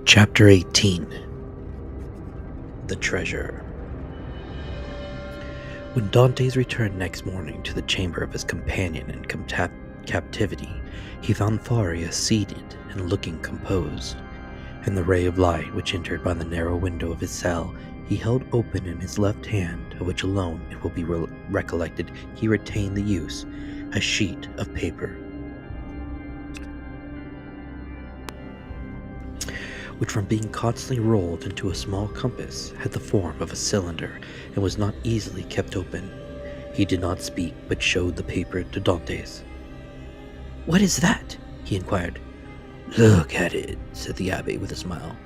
Chapter 18. The Treasure. When Dantes returned next morning to the chamber of his companion in captivity, he found Faria seated and looking composed. And the ray of light which entered by the narrow window of his cell he held open in his left hand, of which alone, it will be recollected, he retained the use, a sheet of paper, which from being constantly rolled into a small compass had the form of a cylinder and was not easily kept open. He did not speak, but showed the paper to Dantes. "What is that?" he inquired. "Look at it," said the Abbe with a smile.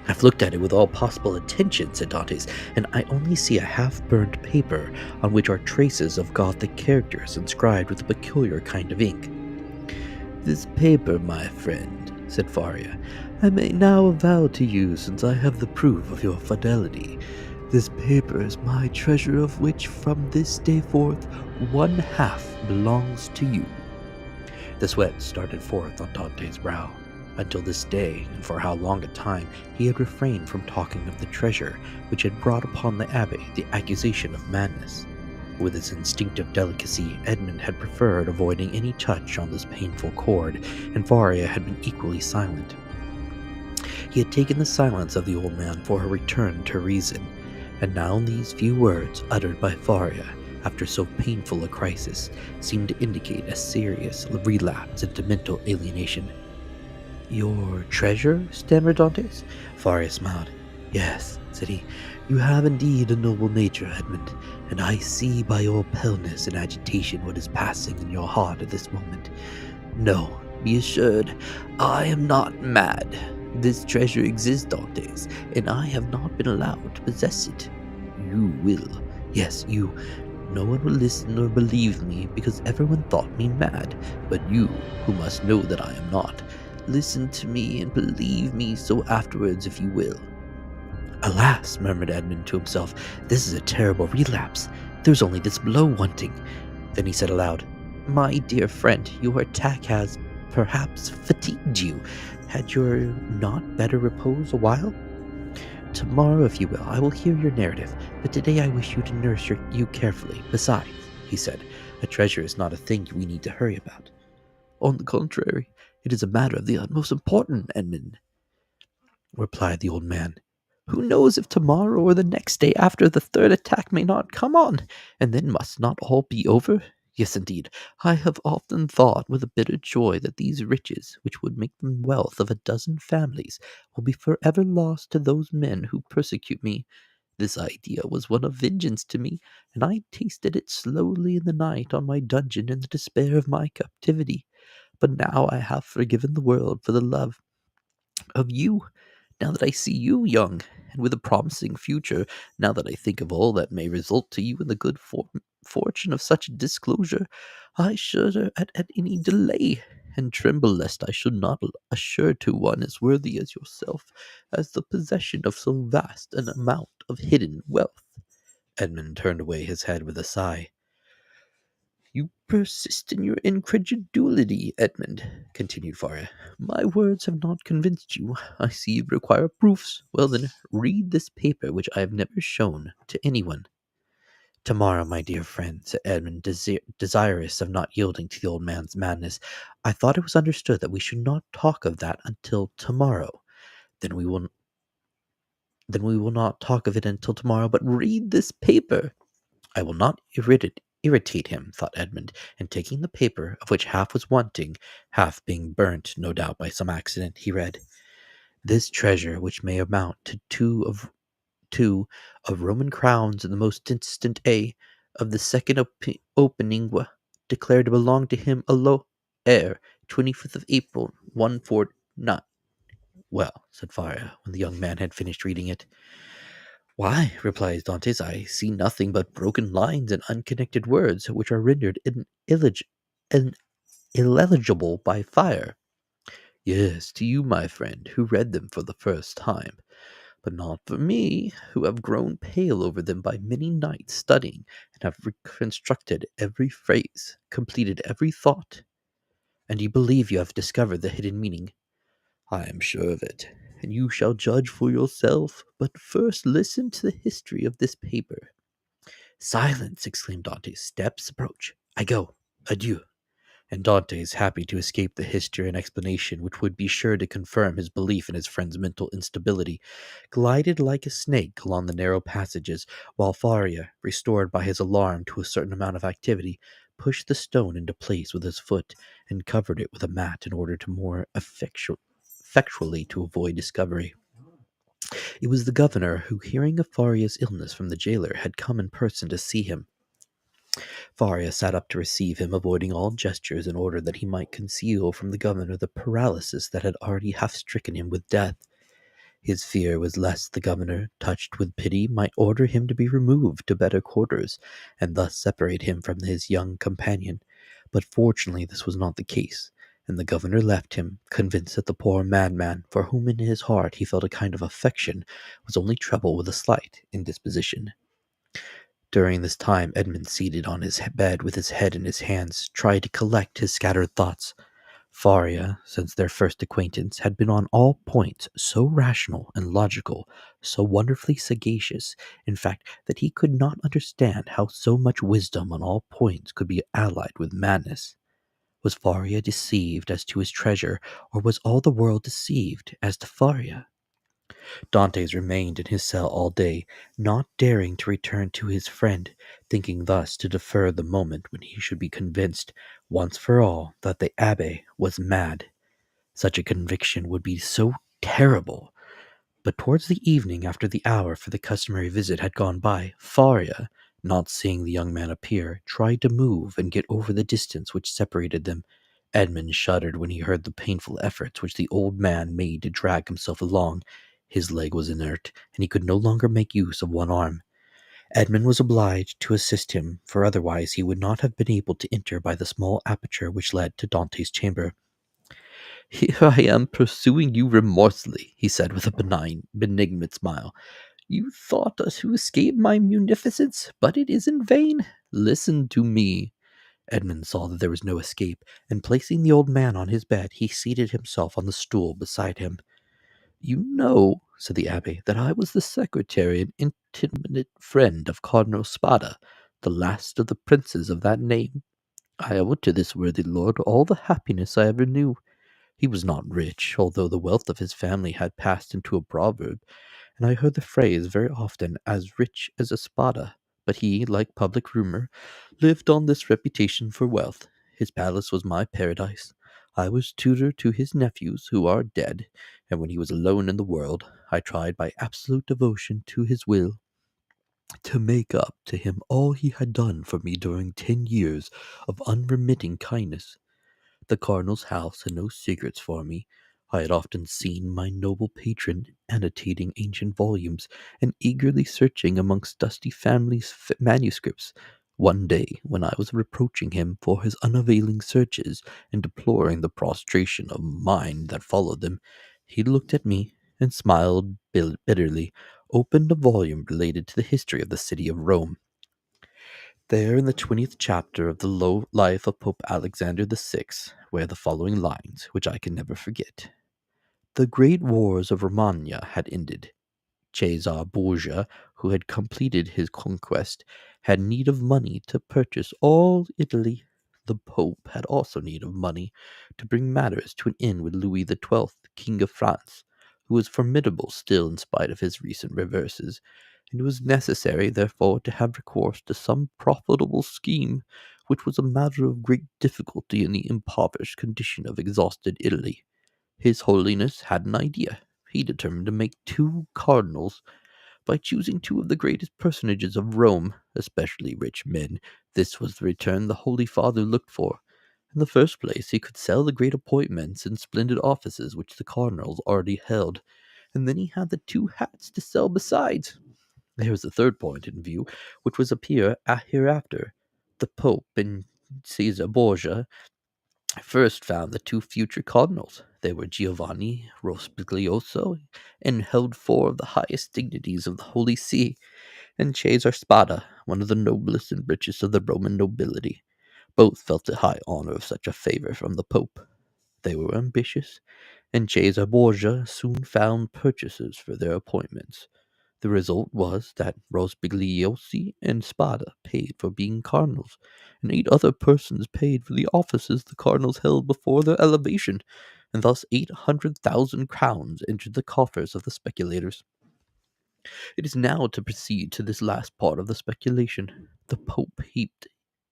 "I've looked at it with all possible attention," said Dantes, "and I only see a half-burned paper on which are traces of Gothic characters inscribed with a peculiar kind of ink." "This paper, my friend," said Faria, "I may now avow to you, since I have the proof of your fidelity. This paper is my treasure, of which from this day forth 1/2 belongs to you." The sweat started forth on Dante's brow. Until this day, and for how long a time, he had refrained from talking of the treasure which had brought upon the Abbe the accusation of madness. With his instinctive delicacy, Edmund had preferred avoiding any touch on this painful chord, and Faria had been equally silent. He had taken the silence of the old man for a return to reason, and now these few words, uttered by Faria after so painful a crisis, seemed to indicate a serious relapse into mental alienation. "Your treasure?" stammered Dantes. Faria smiled. "Yes," said he, "you have indeed a noble nature, Edmund, and I see by your paleness and agitation what is passing in your heart at this moment. No, be assured, I am not mad. This treasure exists, Dantes, and I have not been allowed to possess it. You will. Yes, you. No one will listen or believe me, because everyone thought me mad. But you, who must know that I am not, listen to me and believe me so afterwards if you will." "Alas," murmured Edmund to himself, "this is a terrible relapse. There's only this blow wanting." Then he said aloud, "My dear friend, your attack has, perhaps, fatigued you. Had you not better repose a while? Tomorrow, if you will, I will hear your narrative, but today I wish you to nurse you carefully. Besides," he said, "a treasure is not a thing we need to hurry about." "On the contrary, it is a matter of the utmost importance, Edmund," replied the old man. "Who knows if tomorrow or the next day after the third attack may not come on, and then must not all be over? Yes, indeed, I have often thought with a bitter joy that these riches, which would make the wealth of a dozen families, will be forever lost to those men who persecute me. This idea was one of vengeance to me, and I tasted it slowly in the night on my dungeon in the despair of my captivity. But now I have forgiven the world for the love of you. Now that I see you young, and with a promising future, now that I think of all that may result to you in the good fortune of such disclosure, I shudder at any delay, and tremble lest I should not assure to one as worthy as yourself as the possession of so vast an amount of hidden wealth." Edmund turned away his head with a sigh. "You persist in your incredulity, Edmund," continued Faria. "My words have not convinced you. I see you require proofs. Well then, read this paper which I have never shown to anyone." "Tomorrow, my dear friend," said Edmund, desirous of not yielding to the old man's madness. "I thought it was understood that we should not talk of that until tomorrow." Then we will not talk of it until tomorrow, but read this paper." "I will not irritate him," thought Edmund, and taking the paper, of which half was wanting, half being burnt, no doubt by some accident, he read, "This treasure, which may amount to two of Roman crowns in the most distant A, of the second opening declared to belong to him alone, ere 25th of April, 149. "Well," said Faria, when the young man had finished reading it. "Why," replies Dantes, "I see nothing but broken lines and unconnected words, which are rendered illegible by fire." "Yes, to you, my friend, who read them for the first time, but not for me, who have grown pale over them by many nights studying, and have reconstructed every phrase, completed every thought." "And you believe you have discovered the hidden meaning?" "I am sure of it. and you shall judge for yourself. But first listen to the history of this paper." "Silence!" exclaimed Dante. "Steps approach. I go. Adieu." And Dantes, happy to escape the history and explanation which would be sure to confirm his belief in his friend's mental instability, glided like a snake along the narrow passages, while Faria, restored by his alarm to a certain amount of activity, pushed the stone into place with his foot and covered it with a mat in order to more effectually to avoid discovery. It was the governor who, hearing of Faria's illness from the jailer, had come in person to see him. Faria sat up to receive him, avoiding all gestures in order that he might conceal from the governor the paralysis that had already half stricken him with death. His fear was lest the governor, touched with pity, might order him to be removed to better quarters, and thus separate him from his young companion. But fortunately this was not the case, and the governor left him, convinced that the poor madman, for whom in his heart he felt a kind of affection, was only troubled with a slight indisposition. During this time, Edmund, seated on his bed with his head in his hands, tried to collect his scattered thoughts. Faria, since their first acquaintance, had been on all points so rational and logical, so wonderfully sagacious, in fact, that he could not understand how so much wisdom on all points could be allied with madness. Was Faria deceived as to his treasure, or was all the world deceived as to Faria? Dantes remained in his cell all day, not daring to return to his friend, thinking thus to defer the moment when he should be convinced, once for all, that the Abbe was mad. Such a conviction would be so terrible. But towards the evening, after the hour for the customary visit had gone by, Faria, not seeing the young man appear, tried to move and get over the distance which separated them. Edmund shuddered when he heard the painful efforts which the old man made to drag himself along. His leg was inert, and he could no longer make use of one arm. Edmund was obliged to assist him, for otherwise he would not have been able to enter by the small aperture which led to Dante's chamber. "Here I am pursuing you remorselessly," he said with a benignant smile. "You thought to escape my munificence, but it is in vain. Listen to me." Edmund saw that there was no escape, and placing the old man on his bed, he seated himself on the stool beside him. "You know," said the Abbe, "that I was the secretary and intimate friend of Cardinal Spada, the last of the princes of that name. I owe to this worthy lord all the happiness I ever knew. He was not rich, although the wealth of his family had passed into a proverb, and I heard the phrase very often, as rich as a Spada. But he, like public rumor, lived on this reputation for wealth. His palace was my paradise. I was tutor to his nephews, who are dead, and when he was alone in the world, I tried by absolute devotion to his will to make up to him all he had done for me during 10 years of unremitting kindness. The cardinal's house had no secrets for me. I had often seen my noble patron annotating ancient volumes and eagerly searching amongst dusty family's manuscripts. One day, when I was reproaching him for his unavailing searches and deploring the prostration of mind that followed them, he looked at me and smiled bitterly, opened a volume related to the history of the city of Rome. There, in the 20th chapter of the low life of Pope Alexander VI, were the following lines, which I can never forget. The great wars of Romagna had ended. Caesar Borgia, who had completed his conquest, had need of money to purchase all Italy. The Pope had also need of money to bring matters to an end with Louis XII, King of France, who was formidable still in spite of his recent reverses, and it was necessary, therefore, to have recourse to some profitable scheme, which was a matter of great difficulty in the impoverished condition of exhausted Italy. His Holiness had an idea. He determined to make two cardinals by choosing two of the greatest personages of Rome, especially rich men. This was the return the Holy Father looked for. In the first place, he could sell the great appointments and splendid offices which the cardinals already held, and then he had the two hats to sell besides. There was a third point in view, which was appear hereafter. The Pope and Caesar Borgia first found the two future cardinals. They were Giovanni Rospiglioso, and held four of the highest dignities of the Holy See, and Cesare Spada, one of the noblest and richest of the Roman nobility. Both felt the high honor of such a favor from the Pope. They were ambitious, and Cesare Borgia soon found purchasers for their appointments. The result was that Rospigliosi and Spada paid for being cardinals, and 8 other persons paid for the offices the cardinals held before their elevation, and thus 800,000 crowns entered the coffers of the speculators. It is now to proceed to this last part of the speculation. The Pope heaped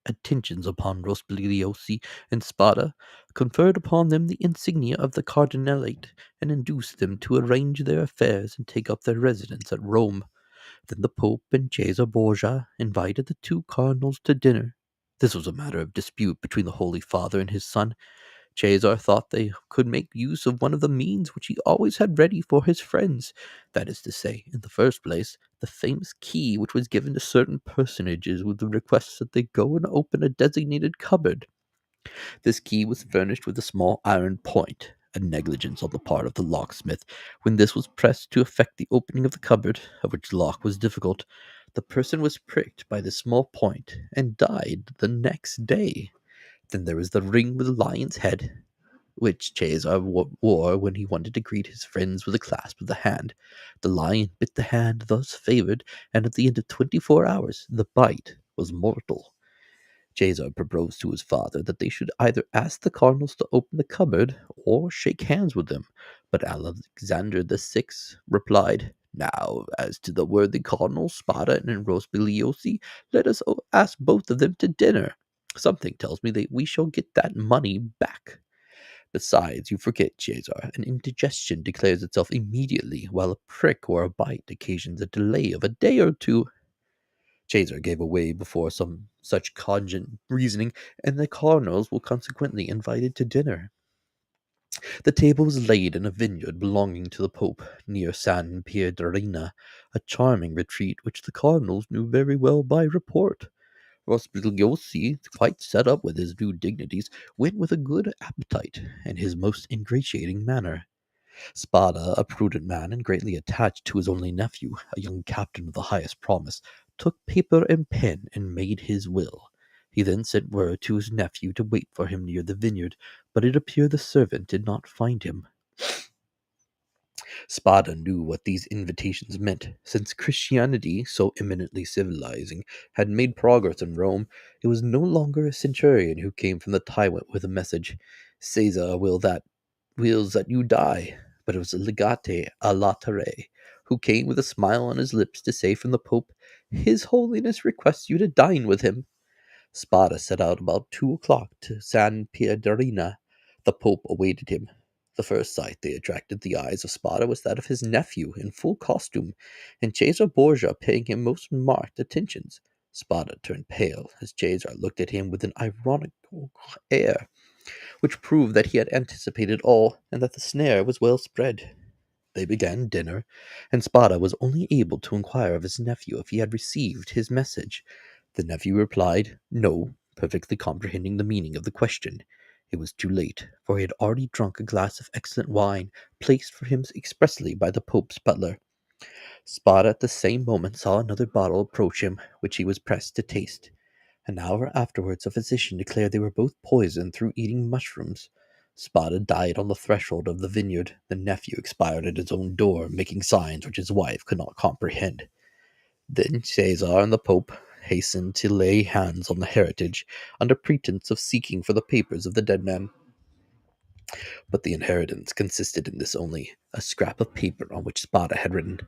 attentions upon Rospigliosi and Spada, conferred upon them the insignia of the cardinalate, and induced them to arrange their affairs and take up their residence at Rome. Then the Pope and Cesare Borgia invited the 2 cardinals to dinner. This was a matter of dispute between the Holy Father and his son. Cesar thought they could make use of one of the means which he always had ready for his friends. That is to say, in the first place, the famous key which was given to certain personages with the request that they go and open a designated cupboard. This key was furnished with a small iron point, a negligence on the part of the locksmith. When this was pressed to effect the opening of the cupboard, of which the lock was difficult, the person was pricked by this small point and died the next day. Then there was the ring with the lion's head, which Cesar wore when he wanted to greet his friends with a clasp of the hand. The lion bit the hand thus favored, and at the end of 24 hours the bite was mortal. Cesar proposed to his father that they should either ask the cardinals to open the cupboard or shake hands with them, but Alexander VI replied, "Now, as to the worthy cardinals Spada and Rospigliosi, let us ask both of them to dinner. Something tells me that we shall get that money back. Besides, you forget, Cesar, an indigestion declares itself immediately, while a prick or a bite occasions a delay of a day or two." Cesar gave way before some such cogent reasoning, and the cardinals were consequently invited to dinner. The table was laid in a vineyard belonging to the Pope, near San Piedrina, a charming retreat which the cardinals knew very well by report. Rospigliosi, quite set up with his new dignities, went with a good appetite and his most ingratiating manner. Spada, a prudent man and greatly attached to his only nephew, a young captain of the highest promise, took paper and pen and made his will. He then sent word to his nephew to wait for him near the vineyard, but it appeared the servant did not find him. Spada knew what these invitations meant. Since Christianity, so eminently civilizing, had made progress in Rome, it was no longer a centurion who came from the tyrant with a message, "Caesar wills that you die," but it was a legate a latere, who came with a smile on his lips to say from the Pope, "His Holiness requests you to dine with him." Spada set out about 2 o'clock to San Piedrina. The Pope awaited him. The first sight that attracted the eyes of Spada was that of his nephew in full costume, and Cesare Borgia paying him most marked attentions. Spada turned pale as Cesar looked at him with an ironical air, which proved that he had anticipated all, and that the snare was well spread. They began dinner, and Spada was only able to inquire of his nephew if he had received his message. The nephew replied, "No," perfectly comprehending the meaning of the question. It was too late, for he had already drunk a glass of excellent wine, placed for him expressly by the Pope's butler. Spada at the same moment saw another bottle approach him, which he was pressed to taste. An hour afterwards a physician declared they were both poisoned through eating mushrooms. Spada died on the threshold of the vineyard. The nephew expired at his own door, making signs which his wife could not comprehend. Then Caesar and the Pope hastened to lay hands on the heritage, under pretence of seeking for the papers of the dead man. But the inheritance consisted in this only, a scrap of paper on which Spada had written,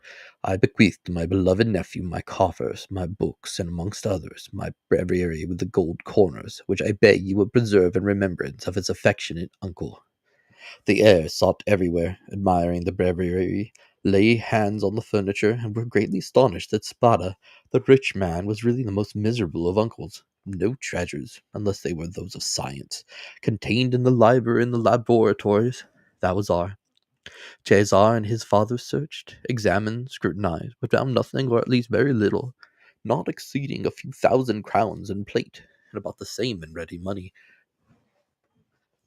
"I bequeath to my beloved nephew my coffers, my books, and amongst others, my breviary with the gold corners, which I beg you will preserve in remembrance of his affectionate uncle." The heirs sought everywhere, admiring the breviary, lay hands on the furniture, and were greatly astonished that Spada, the rich man, was really the most miserable of uncles. No treasures, unless they were those of science, contained in the library and the laboratories. That was all. Cesar and his father searched, examined, scrutinized, but found nothing, or at least very little, not exceeding a few thousand crowns in plate, and about the same in ready money.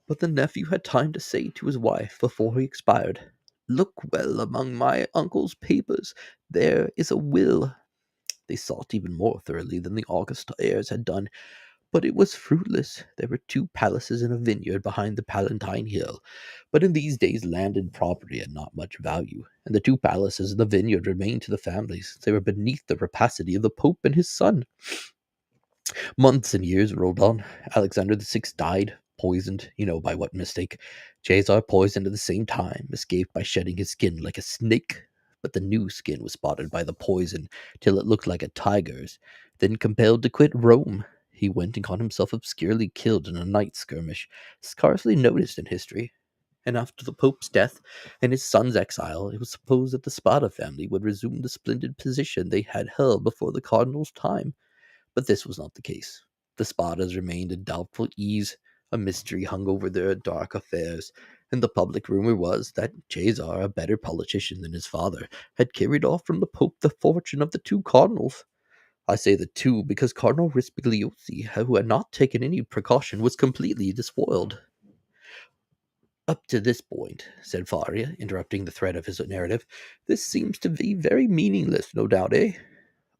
But the nephew had time to say to his wife before he expired, "Look well among my uncle's papers. There is a will." They sought even more thoroughly than the august heirs had done, But it was fruitless. There were 2 palaces and a vineyard behind the Palatine Hill, but in these days landed property had not much value, and the 2 palaces and the vineyard remained to the families. They were beneath the rapacity of the Pope and his son. Months and years rolled on. Alexander VI died, poisoned, by what mistake. Caesar, poisoned at the same time, escaped by shedding his skin like a snake. But the new skin was spotted by the poison till it looked like a tiger's. Then, compelled to quit Rome, he went and got himself obscurely killed in a night skirmish, scarcely noticed in history. And after the Pope's death and his son's exile, it was supposed that the Spada family would resume the splendid position they had held before the cardinal's time. But this was not the case. The Spadas remained in doubtful ease. A mystery hung over their dark affairs, and the public rumor was that Caesar, a better politician than his father, had carried off from the Pope the fortune of the 2 cardinals. I say the 2 because Cardinal Rispigliosi, who had not taken any precaution, was completely despoiled. Up to this point, said Faria, interrupting the thread of his narrative, this seems to be very meaningless, no doubt, eh?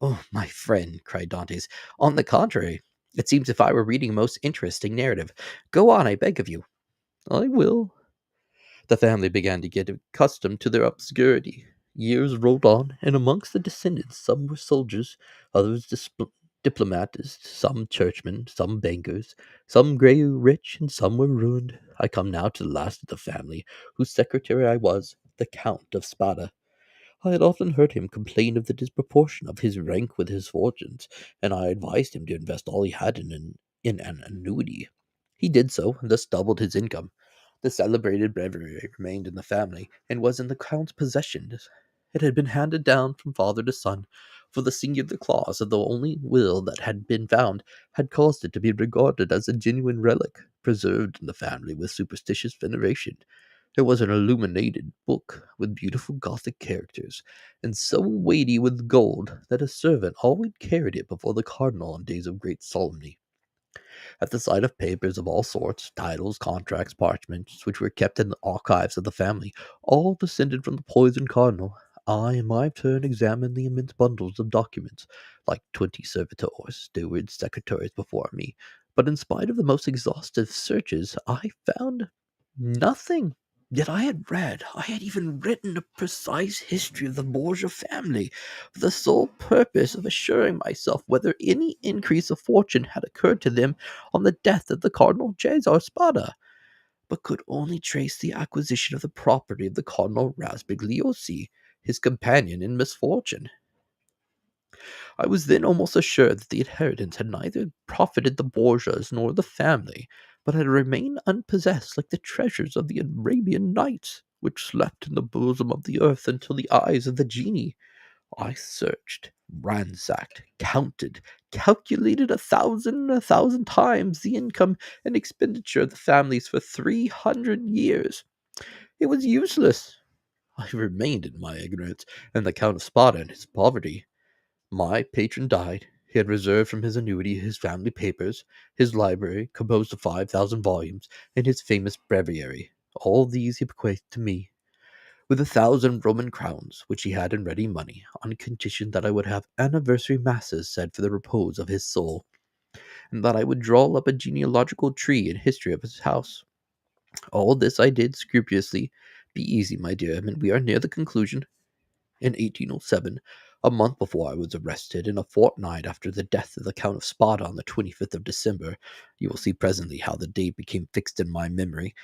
Oh, my friend, cried Dantes. On the contrary, it seems if I were reading a most interesting narrative. Go on, I beg of you. I will. The family began to get accustomed to their obscurity. Years rolled on, and amongst the descendants some were soldiers, others diplomatists, some churchmen, some bankers, some grew rich, and some were ruined. I come now to the last of the family, whose secretary I was, the Count of Spada. I had often heard him complain of the disproportion of his rank with his fortunes, and I advised him to invest all he had in an annuity. He did so, and thus doubled his income. The celebrated breviary remained in the family, and was in the Count's possession. It had been handed down from father to son, for the singular clause of the only will that had been found had caused it to be regarded as a genuine relic, preserved in the family with superstitious veneration. It was an illuminated book with beautiful Gothic characters, and so weighty with gold that a servant always carried it before the cardinal on days of great solemnity. At the sight of papers of all sorts, titles, contracts, parchments, which were kept in the archives of the family, all descended from the poisoned cardinal, I in my turn examined the immense bundles of documents, like 20 servitors, stewards, secretaries before me. But in spite of the most exhaustive searches, I found nothing. Yet I had even written a precise history of the Borgia family, for the sole purpose of assuring myself whether any increase of fortune had occurred to them on the death of the Cardinal Cesar Spada, but could only trace the acquisition of the property of the Cardinal Raspigliosi, his companion in misfortune. I was then almost assured that the inheritance had neither profited the Borgias nor the family, but had remained unpossessed like the treasures of the Arabian Nights, which slept in the bosom of the earth until the eyes of the genie. I searched, ransacked, counted, calculated a thousand times the income and expenditure of the families for 300 years. It was useless. I remained in my ignorance, and the Count of Spada in his poverty. My patron died. He had reserved from his annuity his family papers, his library, composed of 5,000 volumes, and his famous breviary. All these he bequeathed to me, with 1,000 Roman crowns, which he had in ready money, on condition that I would have anniversary masses said for the repose of his soul, and that I would draw up a genealogical tree and history of his house. All this I did scrupulously. Be easy, my dear, and we are near the conclusion. In 1807, a month before I was arrested, and a fortnight after the death of the Count of Spada on the 25th of December, you will see presently how the date became fixed in my memory,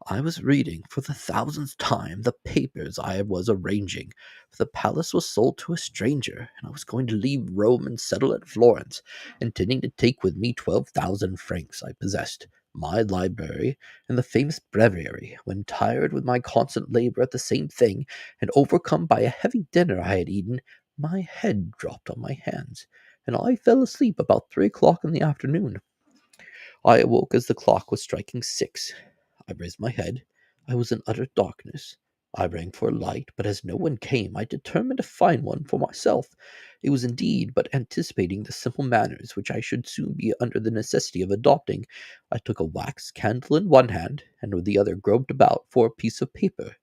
I was reading, for the thousandth time, the papers I was arranging, for the palace was sold to a stranger, and I was going to leave Rome and settle at Florence, intending to take with me 12,000 francs I possessed, my library, and the famous breviary, when tired with my constant labor at the same thing, and overcome by a heavy dinner I had eaten, my head dropped on my hands, and I fell asleep about 3 o'clock in the afternoon. I awoke as the clock was striking 6. I raised my head. I was in utter darkness. I rang for a light, but as no one came, I determined to find one for myself. It was indeed but anticipating the simple manners which I should soon be under the necessity of adopting. I took a wax candle in one hand, and with the other groped about for a piece of paper,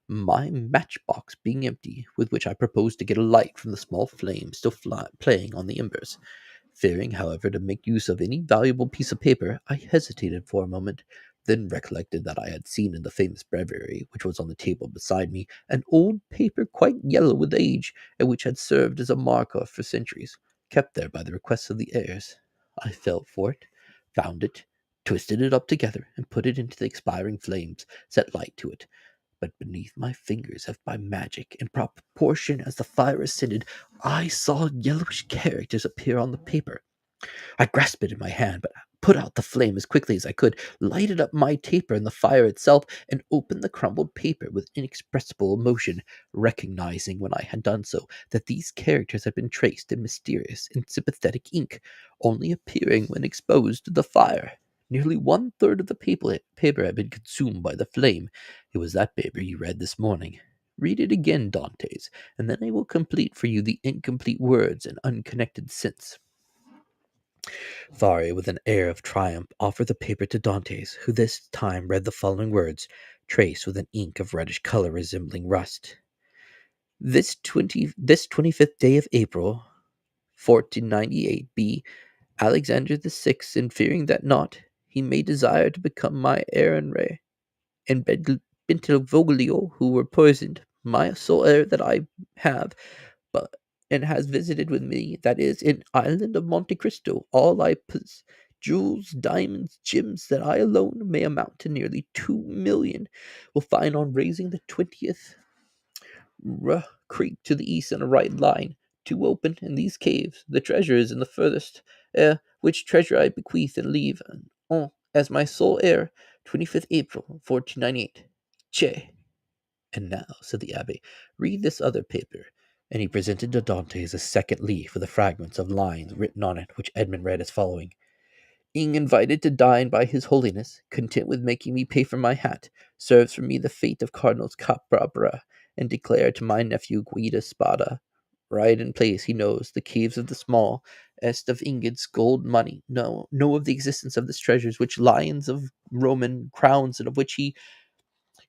my matchbox being empty, with which I proposed to get a light from the small flame still playing on the embers. Fearing, however, to make use of any valuable piece of paper, I hesitated for a moment, then recollected that I had seen in the famous breviary, which was on the table beside me, an old paper quite yellow with age, and which had served as a marker for centuries, kept there by the request of the heirs. I felt for it, found it, twisted it up together, and put it into the expiring flames, set light to it. But beneath my fingers, as by magic, in proportion as the fire ascended, I saw yellowish characters appear on the paper. I grasped it in my hand, but put out the flame as quickly as I could, lighted up my taper and the fire itself, and opened the crumbled paper with inexpressible emotion, recognizing when I had done so that these characters had been traced in mysterious and sympathetic ink, only appearing when exposed to the fire. Nearly 1/3 of the paper had been consumed by the flame. It was that paper you read this morning. Read it again, Dantes, and then I will complete for you the incomplete words and unconnected sense. Faria, with an air of triumph, offered the paper to Dantes, who this time read the following words, traced with an ink of reddish color resembling rust. This 25th day of April, 1498, be Alexander the Sixth, and fearing that not, he may desire to become my heir and Bentivoglio, who were poisoned, my sole heir that I have, but and has visited with me, that is, in island of Monte Cristo, all I possess, jewels, diamonds, gems, that I alone may amount to nearly 2,000,000, will find on raising the 20th creek to the east in a right line, two open in these caves. The treasure is in the furthest, which treasure I bequeath and leave as my sole heir, 25th April, 1498. Che. And now, said the Abbe, read this other paper. And he presented to Dantes a second leaf with the fragments of lines written on it, which Edmund read as following: Being invited to dine by his holiness, content with making me pay for my hat, serves for me the fate of Cardinals Caprabra, and declare to my nephew Guida Spada, ride in place he knows, the caves of the small, est of ingots, gold, money, know of the existence of this treasures, which lions of Roman crowns, and of which he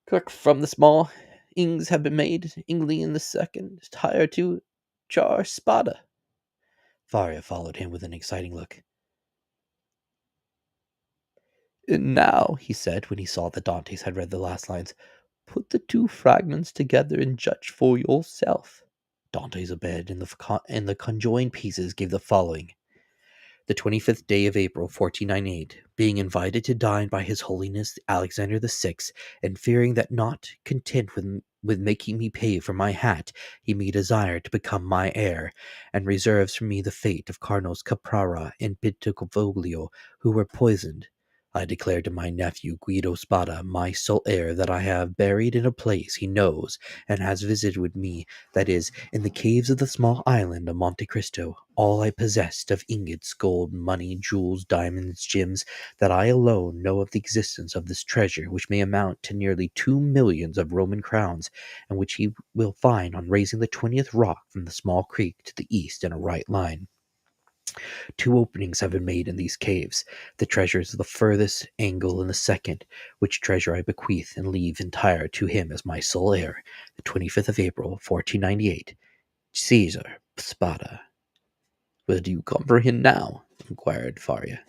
cook from the small ings have been made, Ingly in the second, tire to Char Spada. Faria followed him with an exciting look. And now, he said, when he saw that Dantes had read the last lines, put the two fragments together and judge for yourself. Dantes obeyed, and the conjoined pieces gave the following: The 25th day of April, 1498, being invited to dine by His Holiness Alexander the Sixth, and fearing that not content with making me pay for my hat, he may desire to become my heir, and reserves for me the fate of Cardinals Caprara and Piticovoglio, who were poisoned. I declare to my nephew Guido Spada, my sole heir, that I have buried in a place he knows and has visited with me, that is, in the caves of the small island of Monte Cristo, all I possessed of ingots, gold, money, jewels, diamonds, gems, that I alone know of the existence of this treasure, which may amount to nearly 2,000,000 of Roman crowns, and which he will find on raising the 20th rock from the small creek to the east in a right line. Two openings have been made in these caves. The treasure is the furthest angle in the second, which treasure I bequeath and leave entire to him as my sole heir, the 25th of April, 1498. Caesar Spada. Well, do you comprehend now? Inquired Faria.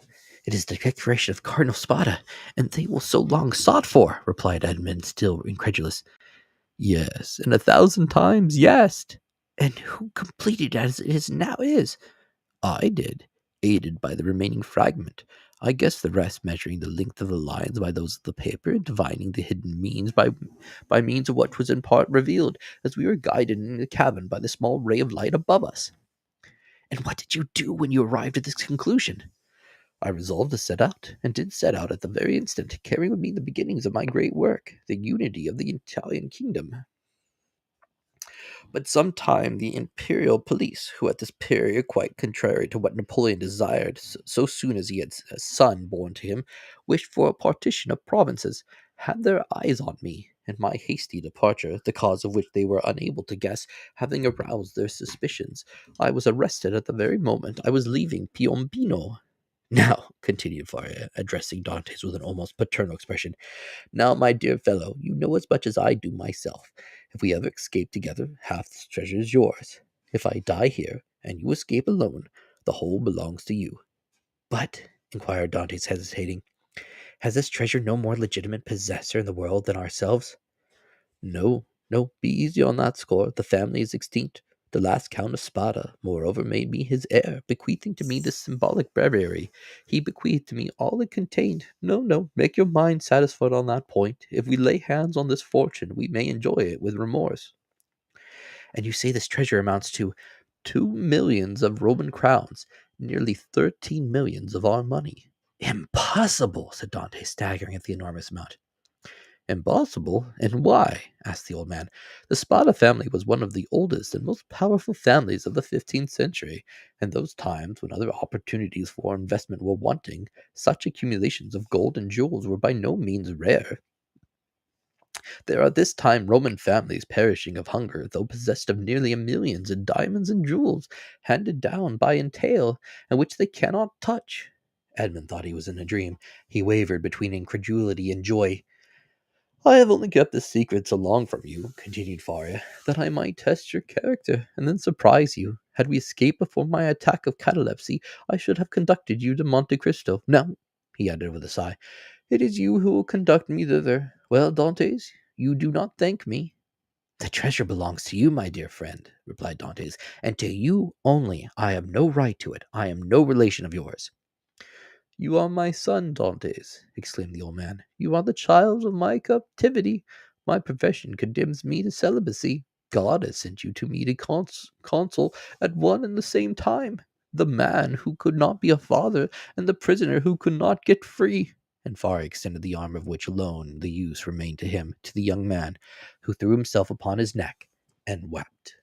It is the declaration of Cardinal Spada, and they will so long sought for, replied Edmund, still incredulous. Yes, and 1,000 times yes. And who completed it as it is now is? I did, aided by the remaining fragment. I guessed the rest, measuring the length of the lines by those of the paper, and divining the hidden means by means of what was in part revealed, as we were guided in the cabin by the small ray of light above us. And what did you do when you arrived at this conclusion? I resolved to set out, and did set out at the very instant, carrying with me the beginnings of my great work, the unity of the Italian kingdom. But sometime the imperial police, who at this period, quite contrary to what Napoleon desired, so soon as he had a son born to him, wished for a partition of provinces, had their eyes on me, and my hasty departure, the cause of which they were unable to guess, having aroused their suspicions, I was arrested at the very moment I was leaving Piombino. Now, continued Faria, addressing Dantes with an almost paternal expression, now, my dear fellow, you know as much as I do myself. If we ever escape together, half this treasure is yours. If I die here, and you escape alone, The whole belongs to you. But, inquired Dantes, hesitating, has this treasure no more legitimate possessor in the world than ourselves? No, no, be easy on that score. The family is extinct. The last Count of Spada, moreover, made me his heir, bequeathing to me this symbolic breviary. He bequeathed to me all it contained. No, no, make your mind satisfied on that point. If we lay hands on this fortune, we may enjoy it with remorse. And you say this treasure amounts to 2 millions of Roman crowns, nearly 13 millions of our money. Impossible, said Dante, staggering at the enormous amount. Impossible? And why? Asked the old man. The Spada family was one of the oldest and most powerful families of the 15th century. In those times, when other opportunities for investment were wanting, such accumulations of gold and jewels were by no means rare. There are this time Roman families perishing of hunger, though possessed of nearly millions in diamonds and jewels, handed down by entail, and which they cannot touch. Edmund thought he was in a dream. He wavered between incredulity and joy. I have only kept this secret so long from you, continued Faria, that I might test your character, and then surprise you. Had we escaped before my attack of catalepsy, I should have conducted you to Monte Cristo. Now, he added with a sigh, it is you who will conduct me thither. Well, Dantes, you do not thank me. The treasure belongs to you, my dear friend, replied Dantes, and to you only. I have no right to it. I am no relation of yours. You are my son, Dantes, exclaimed the old man. You are the child of my captivity. My profession condemns me to celibacy. God has sent you to me to consul at one and the same time. The man who could not be a father, and the prisoner who could not get free. And Faria extended the arm of which alone the use remained to him, to the young man, who threw himself upon his neck and wept.